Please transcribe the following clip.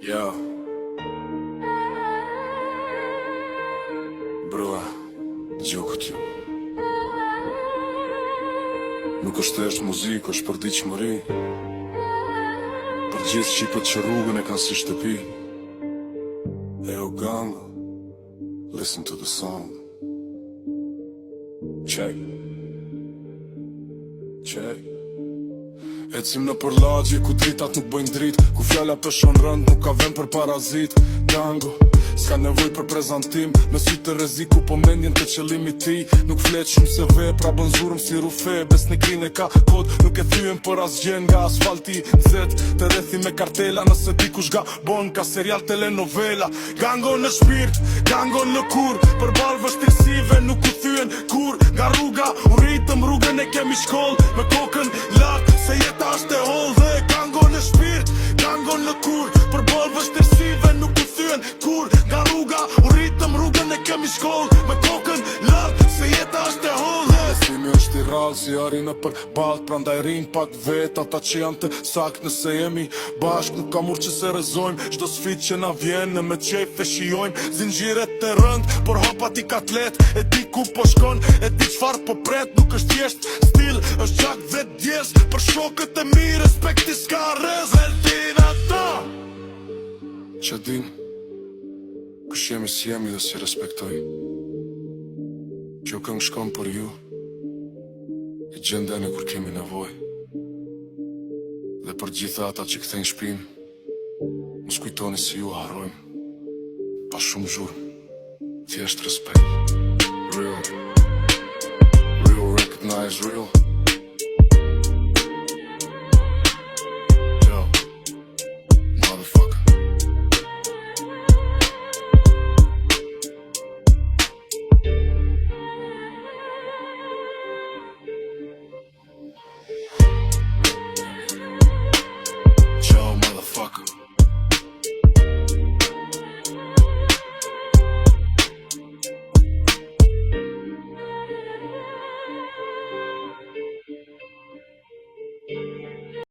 Ja Brua, gjokët ju Nuk është thjesht muzikë, është përditshmëri Për gjithë shqipët që rrugën e kanë si shtëpi Eo gang, listen to the song Check Check Ecim në përlagje ku dritat nuk bëjnë drit Ku fjalla peshon rënd nuk ka vend për parazit Tango, s'ka nevoj për prezantim Me sy të reziku po mendjen të qëllimi ti Nuk flet shumë se ve, pra bën zurëm si rufe Besnikrin e ka kod, nuk e thyen për asgjen nga asfalti Zet, të rethi me kartela Nëse di kush ga bon, ka serial telenovela Gango në shpirt, gango në kur Për balë vështirësive nuk u thyen kur Nga rruga, u rritëm rrugën e kemi shkoll Me kokën lart, se jeta është e holl Dhe gango në shpirt, gango në kur Për balë vështirësive nuk u thyen kur Nga rruga, u rritëm rrugën e kemi shkoll Me kokën lart, se jeta është e holl Besimi është i rrallë si arinë për baltë Prandaj rinë pak vet ata që janë të sakt Nëse jemi bashk nuk ka mur që se rezojmë Çdo sfit që na vjen në me qejf e shijojmë Zinxhiret të rënd, por hapat i katlet E di ku po shkon, e di çfar po pret Nuk është thjesht stil, është gjak dhe djes Për shokët e mi respekti s'ka rrez Veltin ata Që din Kush jemi si jemi dhe si respektoj Kjo këngë shkon për ju I gjendene kur kemi nevoj Dhe për gjitha ata që kthejnë shpin Mos kujtoni si ju harrojmë Pa shumë zhurmë Thjesht respekt Real Recognize real